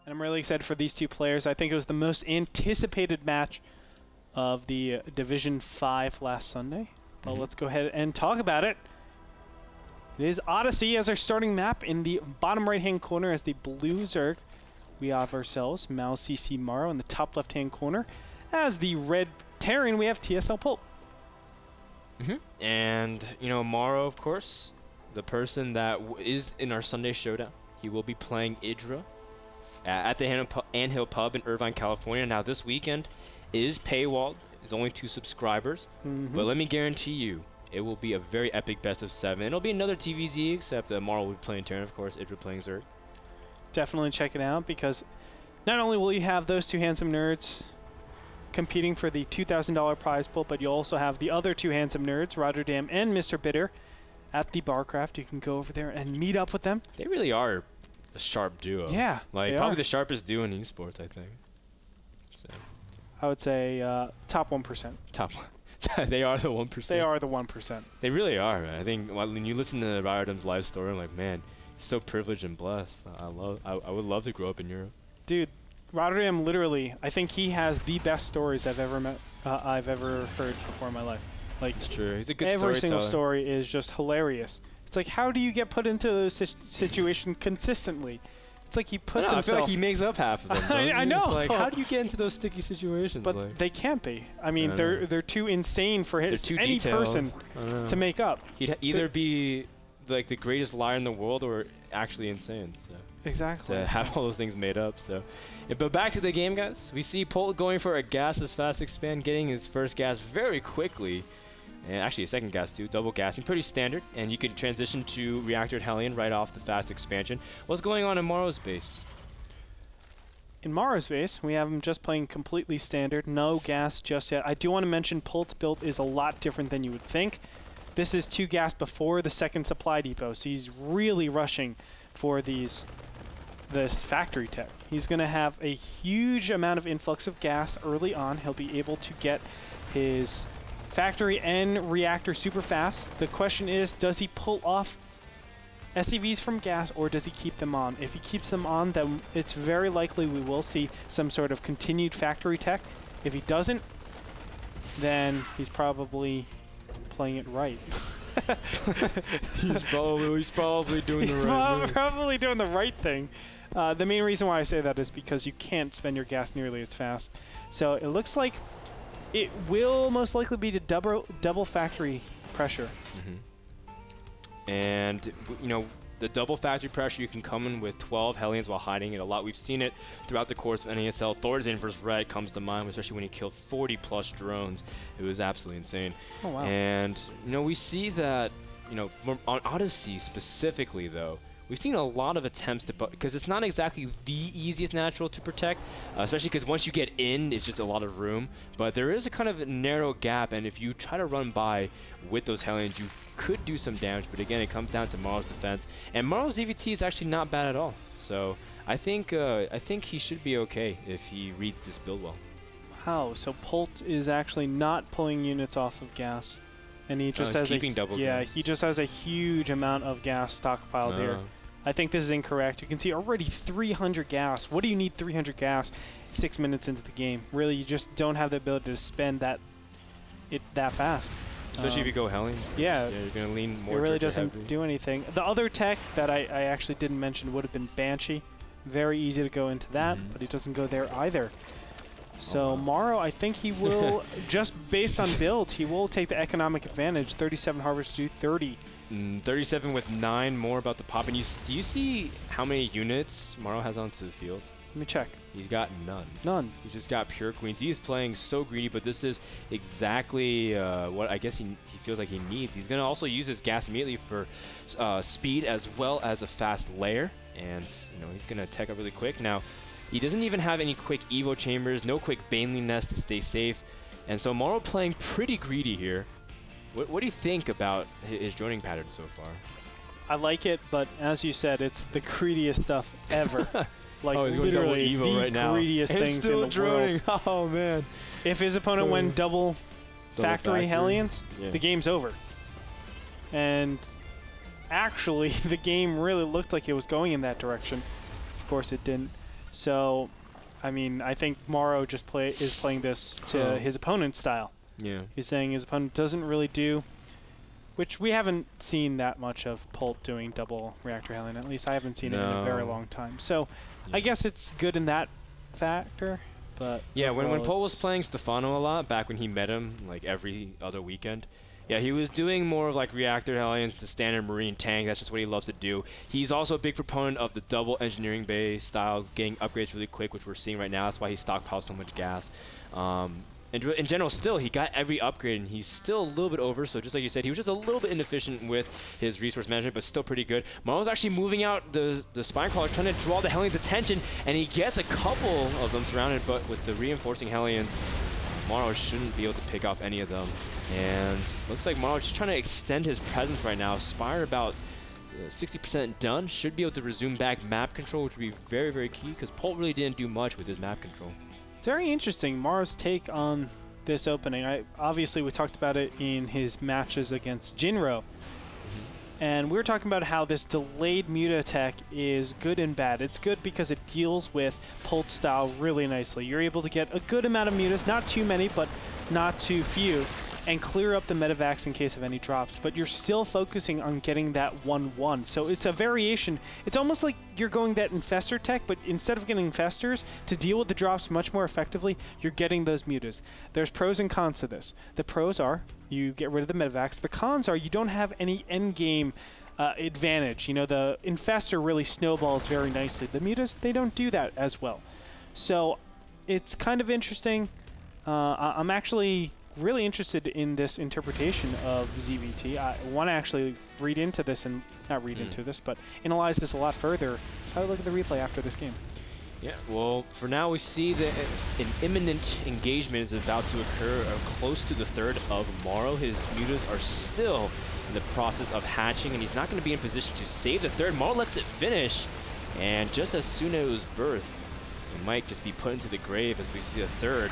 And I'm really excited for these two players. I think it was the most anticipated match of the Division 5 last Sunday. Well, let's go ahead and talk about it. It is Odyssey as our starting map. In the bottom right-hand corner as the blue Zerg, we have ourselves Mal CC Morrow. In the top left-hand corner as the red Terran, we have TSL Polt. And, you know, Morrow, of course, the person that is in our Sunday showdown. He will be playing Idra at the Anthill Pub in Irvine, California. Now, this weekend is paywalled. It's only 2 subscribers. But let me guarantee you, it will be a very epic best of 7. It'll be another TVZ, except Morrow will be playing Terran, of course, Idra playing Zerg. Definitely check it out, because not only will you have those 2 handsome nerds competing for the $2,000 prize pool, but you'll also have the other 2 handsome nerds, Rotterdam and Mr. Bitter, at the Barcraft. You can go over there and meet up with them. They really are a sharp duo. Yeah, like probably the sharpest duo in esports, I think. So I would say top 1%. Top 1. They are the 1%. They are the 1%. They really are, man. I think when you listen to Rotterdam's live story, I'm like, man, he's so privileged and blessed. I would love to grow up in Europe. Dude, Rotterdam, literally, I think he has the best stories I've ever met. I've ever heard before in my life. Like, it's true. He's a good storyteller. Every single story is just hilarious. It's like, how do you get put into those situations consistently? It's like he puts himself. I feel like he makes up half of them. I know. Like, how do you get into those sticky situations? But like, they can't be. I mean, they're too insane for any person to make up. He'd either be like the greatest liar in the world or actually insane. So. Exactly. To have all those things made up. So, but back to the game, guys. We see Polt going for a gas as fast expand, getting his first gas very quickly. And actually a second gas too, double gassing, pretty standard. And you can transition to Reactor Hellion right off the fast expansion. What's going on in Morrow's base? In Morrow's base, we have him just playing completely standard, no gas just yet. I do want to mention Polt's build is a lot different than you would think. This is 2 gas before the second supply depot, so he's really rushing for this factory tech. He's going to have a huge amount of influx of gas early on. He'll be able to get his factory and reactor super fast. The question is, does he pull off SCVs from gas, or does he keep them on? If he keeps them on, then it's very likely we will see some sort of continued factory tech. If he doesn't, then he's probably playing it right. he's probably doing the right probably doing the right thing. The main reason why I say that is because you can't spend your gas nearly as fast. So it looks like it will most likely be to double factory pressure. And, you know, the double factory pressure, you can come in with 12 Hellions while hiding it a lot. We've seen it throughout the course of NASL. Thor's vs. Red comes to mind, especially when he killed 40+ drones. It was absolutely insane. Oh, wow. And, you know, we see that, you know, on Odyssey specifically, though, we've seen a lot of attempts to, because it's not exactly the easiest natural to protect, especially because once you get in, it's just a lot of room. But there is a kind of narrow gap, and if you try to run by with those Hellions, you could do some damage. But again, it comes down to Morrow's defense, and Morrow's EVT is actually not bad at all. So I think he should be okay if he reads this build well. Wow, so Polt is actually not pulling units off of gas. And he just has he just has a huge amount of gas stockpiled here. I think this is incorrect. You can see already 300 gas. What do you need 300 gas 6 minutes into the game? Really, you just don't have the ability to spend that fast. Especially if you go Hellions. Yeah, you're going to lean more. It really doesn't do anything. The other tech that I actually didn't mention would have been Banshee. Very easy to go into that, but he doesn't go there either. So Morrow, I think he will, just based on build, he will take the economic advantage. 37 harvest to 30. 37 with 9 more about to pop. And do you see how many units Morrow has onto the field? Let me check. He's got none. None. He's just got pure queens. He is playing so greedy, but this is exactly what I guess he feels like he needs. He's going to also use his gas immediately for speed as well as a fast lair. And you know, he's going to tech up really quick. Now, he doesn't even have any quick Evo chambers, no quick Baneling nest to stay safe. And so Morrow playing pretty greedy here. What do you think about his joining pattern so far? I like it, but as you said, it's the greediest stuff ever. Like he's going double literally Evo right now. Greediest things still in the world. Oh man! If his opponent went double factory Hellions, the game's over. And actually, the game really looked like it was going in that direction. Of course, it didn't. So, I mean, I think Morrow just is playing this to his opponent's style. Yeah. He's saying his opponent doesn't really do, which we haven't seen that much of Polt doing double reactor Hellion. At least I haven't seen it in a very long time. So I guess it's good in that factor. But yeah, when Polt was playing Stefano a lot, back when he met him like every other weekend, yeah, he was doing more of like reactor Hellions to standard Marine tank. That's just what he loves to do. He's also a big proponent of the double engineering bay style, getting upgrades really quick, which we're seeing right now. That's why he stockpiles so much gas. And in general, still, he got every upgrade, and he's still a little bit over. So just like you said, he was just a little bit inefficient with his resource management, but still pretty good. Morrow's actually moving out the Spine Crawlers, trying to draw the Hellions' attention, and he gets a couple of them surrounded, but with the reinforcing Hellions, Morrow shouldn't be able to pick off any of them. And looks like Morrow's just trying to extend his presence right now. Spire about 60% done. Should be able to resume back map control, which would be very, very key, because Polt really didn't do much with his map control. Very interesting, Morrow's take on this opening. Obviously, we talked about it in his matches against Jinro. And we were talking about how this delayed Muta attack is good and bad. It's good because it deals with Polt style really nicely. You're able to get a good amount of Mutas, not too many, but not too few, and clear up the medevacs in case of any drops, but you're still focusing on getting that 1-1. So it's a variation. It's almost like you're going that infestor tech, but instead of getting infestors, to deal with the drops much more effectively, you're getting those mutas. There's pros and cons to this. The pros are you get rid of the medevacs. The cons are you don't have any endgame advantage. You know, the infestor really snowballs very nicely. The mutas, they don't do that as well. So it's kind of interesting. I'm actually really interested in this interpretation of ZVT. I want to actually read into this, and not read into this, but analyze this a lot further. How do I look at the replay after this game? Yeah, well, for now we see that an imminent engagement is about to occur close to the third of Morrow. His mutas are still in the process of hatching, and he's not going to be in position to save the third. Morrow lets it finish, and just as soon as it was birthed, it might just be put into the grave as we see the third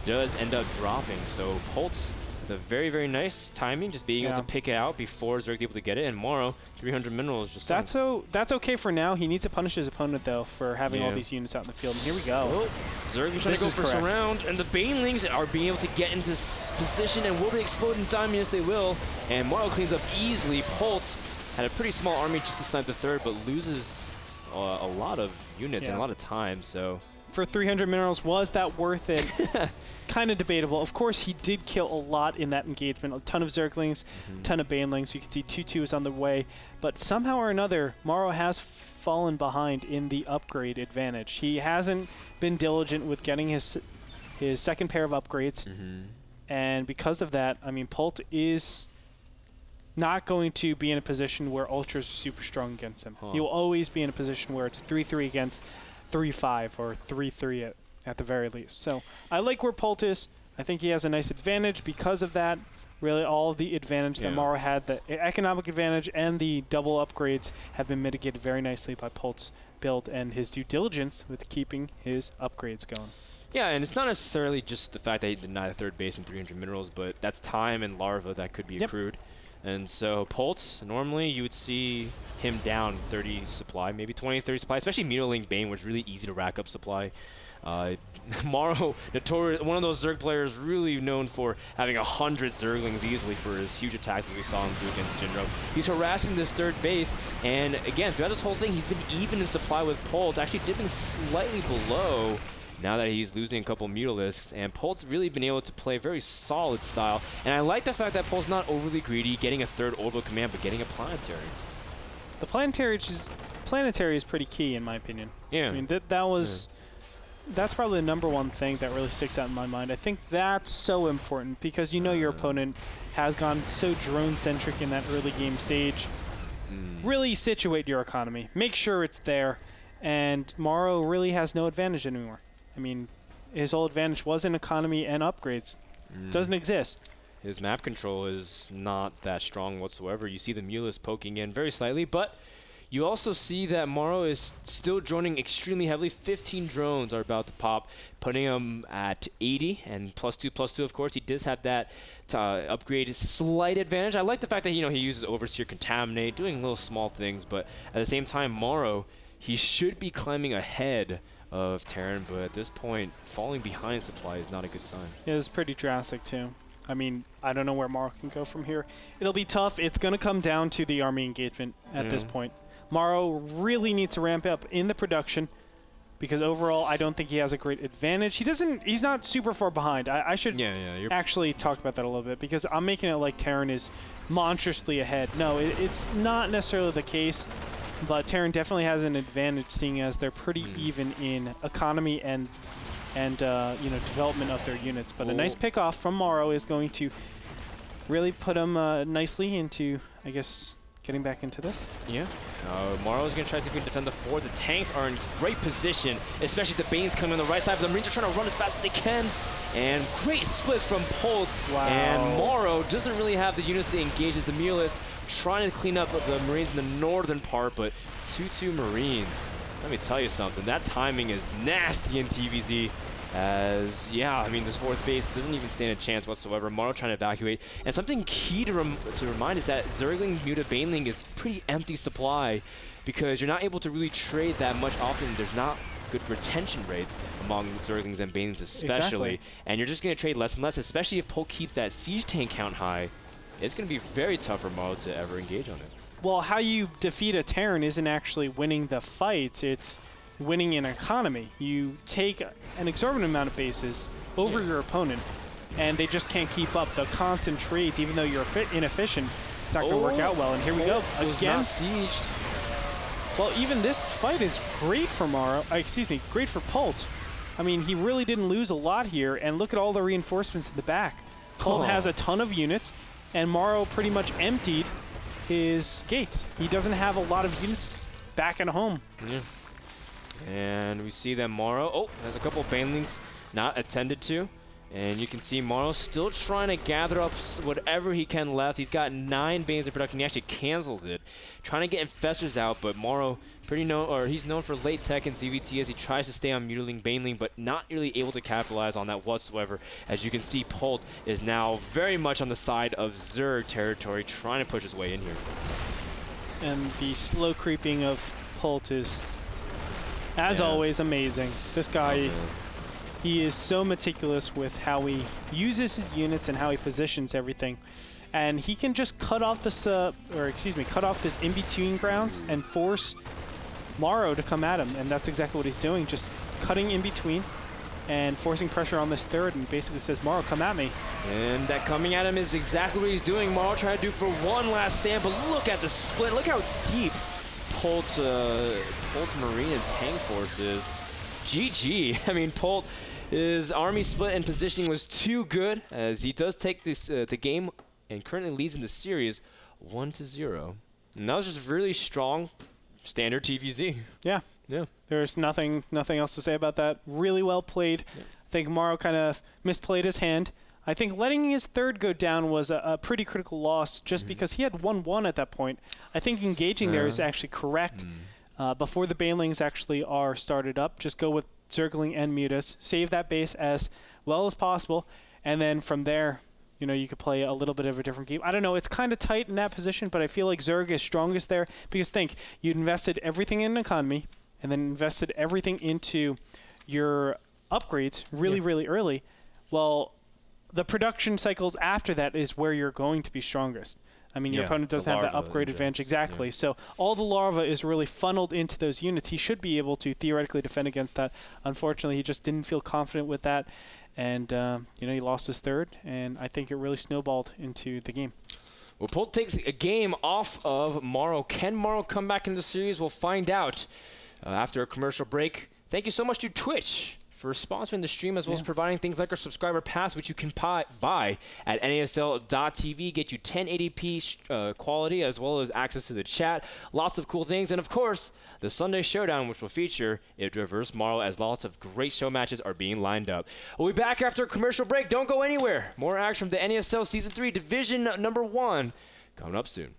does end up dropping. So Polt, with a very, very nice timing, just being able to pick it out before Zerg's able to get it, and Morrow, 300 minerals. Just that's okay for now. He needs to punish his opponent, though, for having all these units out in the field. And here we go. Oh, Zerg trying to go for surround, and the Banelings are being able to get into position, and will they explode in time? Yes, they will. And Morrow cleans up easily. Polt had a pretty small army just to snipe the third, but loses a lot of units and a lot of time, so... For 300 minerals, was that worth it? Kind of debatable. Of course, he did kill a lot in that engagement. A ton of Zerglings, a ton of Banelings. You can see 2-2 is on the way. But somehow or another, Morrow has fallen behind in the upgrade advantage. He hasn't been diligent with getting his second pair of upgrades. And because of that, I mean, Polt is not going to be in a position where Ultras are super strong against him. He will always be in a position where it's 3-3 against 3-5 or 3-3 at the very least. So I like where Polt is. I think he has a nice advantage because of that. Really, all of the advantage that Morrow had, the economic advantage and the double upgrades, have been mitigated very nicely by Polt's build and his due diligence with keeping his upgrades going. Yeah, and it's not necessarily just the fact that he denied a third base and 300 minerals, but that's time and larva that could be accrued. And so Polt, normally you would see him down 30 supply, maybe 20, 30 supply, especially Mutilating Bane, which is really easy to rack up supply. Morrow, notorious, one of those Zerg players really known for having 100 Zerglings easily for his huge attacks that we saw him do against Jinro. He's harassing this third base, and again, throughout this whole thing, he's been even in supply with Polt, actually dipping slightly below now that he's losing a couple Mutalisks, and Polt's really been able to play very solid style. And I like the fact that Polt's not overly greedy, getting a third orbital command, but getting a planetary. The planetary is pretty key, in my opinion. Yeah. I mean, that's probably the #1 thing that really sticks out in my mind. I think that's so important because you know your opponent has gone so drone-centric in that early game stage. Really situate your economy. Make sure it's there. And Morrow really has no advantage anymore. I mean, his whole advantage was in economy and upgrades. Doesn't exist. His map control is not that strong whatsoever. You see the Mulus poking in very slightly, but you also see that Morrow is still droning extremely heavily. 15 drones are about to pop, putting him at 80 and +2/+2. Of course, he does have that upgrade slight advantage. I like the fact that he uses Overseer, Contaminate, doing little small things, but at the same time, Morrow, he should be climbing ahead of Terran, but at this point, falling behind supply is not a good sign. It was pretty drastic, too. I mean, I don't know where Morrow can go from here. It'll be tough. It's going to come down to the army engagement at this point. Morrow really needs to ramp up in the production because overall, I don't think he has a great advantage. He's not super far behind. I should actually talk about that a little bit because I'm making it like Terran is monstrously ahead. No, it's not necessarily the case, but Terran definitely has an advantage seeing as they're pretty even in economy and you know, development of their units. But a nice pickoff from Morrow is going to really put him nicely into, I guess, getting back into this. Yeah. Morrow is going to try to see if we can defend the fort. The tanks are in great position, especially the Banes coming on the right side, but the Marines are trying to run as fast as they can. And great splits from Polt. Wow. And Morrow doesn't really have the units to engage as the Mutalists trying to clean up the Marines in the northern part, but 2-2 Marines. Let me tell you something, that timing is nasty in TVZ. As, yeah, I mean, this fourth base doesn't even stand a chance whatsoever. Morrow trying to evacuate. And something key to remind is that Zergling, Muta, Baneling is pretty empty supply because you're not able to really trade that much often. There's not good retention rates among Zerglings and Banelings especially. Exactly. And you're just going to trade less and less, especially if Polt keeps that siege tank count high. It's going to be very tough for Morrow to ever engage on it. Well, how you defeat a Terran isn't actually winning the fights. It's winning in economy. You take an exorbitant amount of bases over your opponent, and they just can't keep up. The constant trades, even though you're inefficient, it's not going to work out well. And here we go again. Sieged. Well, even this fight is great for Morrow. Excuse me, great for Polt. I mean, he really didn't lose a lot here, and look at all the reinforcements in the back. Polt has a ton of units, and Morrow pretty much emptied his gate. He doesn't have a lot of units back at home. Yeah. And we see that Morrow, there's a couple of Banelings not attended to. And you can see Morrow still trying to gather up whatever he can left. He's got 9 Banes in production. He actually canceled it. Trying to get Infestors out, but Morrow he's known for late tech and ZVT as he tries to stay on Mutiling Baneling, but not really able to capitalize on that whatsoever. As you can see, Polt is now very much on the side of Zerg territory, trying to push his way in here. And the slow creeping of Polt is, as always, amazing. This guy, he is so meticulous with how he uses his units and how he positions everything. And he can just cut off this, cut off this in-between grounds and force Morrow to come at him. And that's exactly what he's doing, just cutting in between and forcing pressure on this third, and basically says, Morrow, come at me. And that coming at him is exactly what he's doing. Morrow trying to do for one last stand, but look at the split. Look how deep Polt's Marine and tank forces. GG. I mean, Polt, his army split and positioning was too good, as he does take this the game and currently leads in the series 1-0. And that was just really strong standard TVZ. Yeah. Yeah. There's nothing else to say about that. Really well played. Yeah. I think Morrow kind of misplayed his hand. I think letting his third go down was a pretty critical loss just because he had 1-1 at that point. I think engaging there is actually correct. Before the Banelings actually are started up, just go with Zergling and Mutas, save that base as well as possible, and then from there, you know, you could play a little bit of a different game. I don't know, it's kind of tight in that position, but I feel like Zerg is strongest there because think, you'd invested everything in economy and then invested everything into your upgrades really early. Well, the production cycles after that is where you're going to be strongest. I mean, your opponent doesn't have that upgrade advantage. Exactly. So all the larva is really funneled into those units. He should be able to theoretically defend against that. Unfortunately, he just didn't feel confident with that. And, you know, he lost his third. And I think it really snowballed into the game. Well, Polt takes a game off of Morrow. Can Morrow come back into the series? We'll find out after a commercial break. Thank you so much to Twitch for sponsoring the stream, as well as providing things like our subscriber pass, which you can buy at NASL.tv, get you 1080p quality, as well as access to the chat. Lots of cool things. And, of course, the Sunday Showdown, which will feature it versus Morrow, as lots of great show matches are being lined up. We'll be back after a commercial break. Don't go anywhere. More action from the NASL Season 3 Division #1 coming up soon.